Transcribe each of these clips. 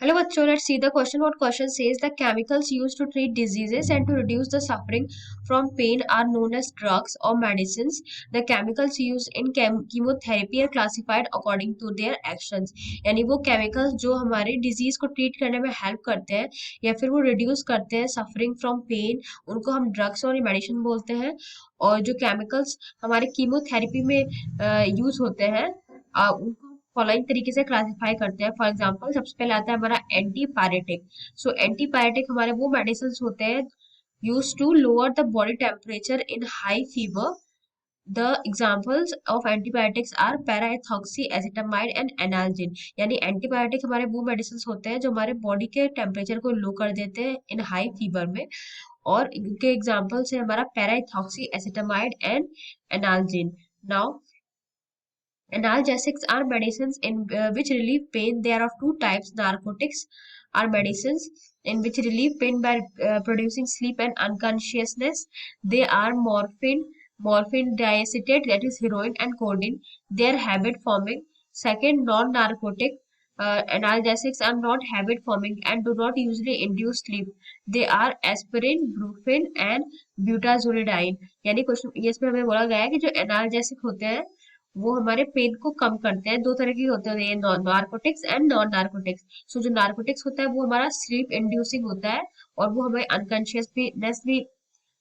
Hello, bachcho. Let's see the question. What question says the chemicals used to treat diseases and to reduce the suffering from pain are known as drugs or medicines. The chemicals used in chemotherapy are classified according to their actions. यानी वो chemicals जो हमारे disease को treat करने में help करते हैं या फिर वो reduce करते हैं suffering from pain, उनको हम drugs और medicine बोलते हैं. और जो chemicals हमारे chemotherapy में यूज होते हैं उनको फॉलोइंग तरीके से क्लासिफाई करते हैं. फॉर एग्जांपल सबसे पहले आता है हमारा एंटीपायरेटिक. सो एंटीपायरेटिक हमारे वो मेडिसिन होते हैं use to lower the body temperature in high fever. The examples of antibiotics are paraethoxy acetamide and analgin. यानी एंटीबायोटिक हमारे वो मेडिसिन होते हैं जो हमारे बॉडी के टेम्परेचर को लो कर देते हैं इन हाई फीवर में. और इनके एग्जाम्पल्स है हमारा paraethoxy acetamide and analgin. Now analgesics are medicines in which relieve pain. There are two types. Narcotics are medicines in which relieve pain by producing sleep and unconsciousness. They are morphine diacetate, that is heroin, and codeine. They are habit forming. Second, non-narcotic analgesics are not habit forming and do not usually induce sleep. They are aspirin, brufen, and butazolidine. यानी question ये इसमें हमें बोला गया है कि जो analgesic होते हैं वो हमारे पेन को कम करते हैं. दो तरह के होते हैं, नार्कोटिक्स एंड नॉन नार्कोटिक्स. सो जो नार्कोटिक्स होता है वो हमारा स्लीप इंड्यूसिंग होता है और वो हमें अनकॉन्शियसनेस भी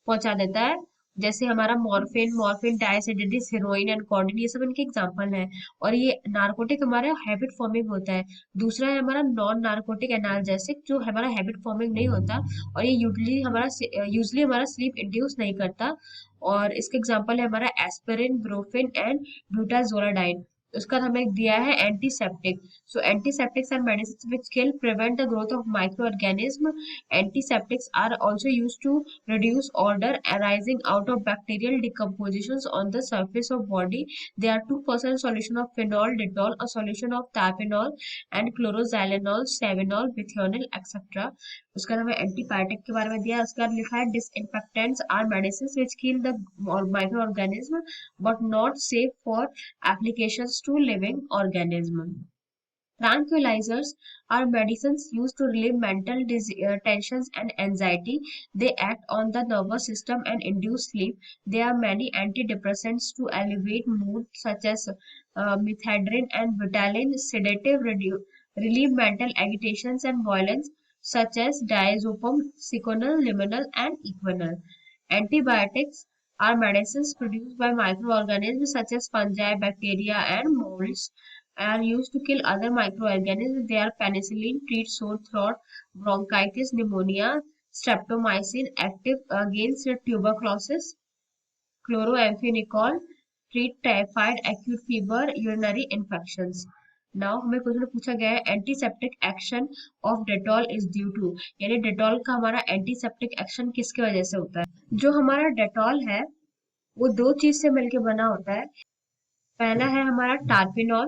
पहुंचा देता है. जैसे हमारा मॉर्फिन डायसिडिस हेरोइन एंड कॉर्डिन, ये सब इनके एग्जांपल हैं. और ये नार्कोटिक हमारा हैबिट फॉर्मिंग होता है. दूसरा है हमारा नॉन नार्कोटिक एनाल्जेसिक जो हमारा हैबिट फॉर्मिंग नहीं होता और ये यूजली हमारा स्लीप इंड्यूस नहीं करता. और इसके एग्जांपल है हमारा एस्पिरिन, ब्रोफिन एंड ब्यूटाजोलाडाइन. उसका हमें दिया है antiseptic. So antiseptics are medicine which kill prevent the growth of micro organism. Antiseptics are also used to reduce odor arising out of bacterial decompositions on the surface of body. They are 2% solution of phenol, Dettol, a solution of tapinol and chloroxylenol, Savinol, Methionine, etc. उसका हमें antibiotic के बारे में दिया. उसके बाद लिखा है disinfectants are medicine which kill the micro organism but not safe for applications to living organism. Tranquilizers are medicines used to relieve mental tensions and anxiety. They act on the nervous system and induce sleep. There are many antidepressants to alleviate mood, such as methadone and Ritalin. Sedative relieve mental agitations and violence, such as diazepam, Seconal, Limonal, and Equinol. Antibiotics are medicines produced by microorganisms such as fungi, bacteria, and molds are used to kill other microorganisms. They are penicillin, treat sore throat, bronchitis, pneumonia, streptomycin, active against tuberculosis, chloroamphenicol, treat typhoid, acute fever, urinary infections. Now हमें question पूछा गया है antiseptic action of Dettol is due to. यानी Dettol का हमारा antiseptic action किसकी वजह से होता है. जो हमारा डेटॉल है वो दो चीज से मिलके बना होता है. पहला है हमारा टार्पिनॉल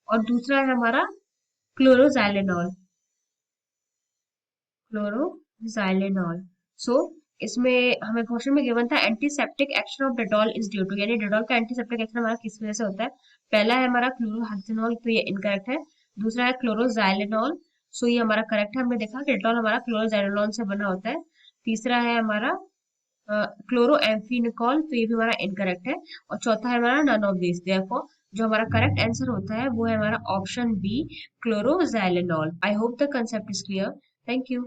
और दूसरा है हमारा क्लोरोजाइलेनॉल. क्लोरोजाइलेनॉल. सो इसमें हमें क्वेश्चन में गिवन था antiseptic action of Dettol is due to. यानी डेटॉल का एंटीसेप्टिक एक्शन हमारा किस वजह से होता है. पहला है हमारा क्लोरोहेक्सिनॉल, तो ये इनकरेक्ट है. दूसरा है क्लोरोजाइलेनॉल, सो ये हमारा करेक्ट है. हमने देखा कि डेटॉल हमारा क्लोरोजाइलेनॉल से बना होता है. तीसरा है हमारा क्लोरोएम्फिनिकॉल, तो ये भी हमारा इनकरेक्ट है. और चौथा है हमारा नन ऑफ दिस. देयरफॉर जो हमारा करेक्ट आंसर होता है वो है हमारा option B, chloroxylenol. I hope the concept is clear. Thank you.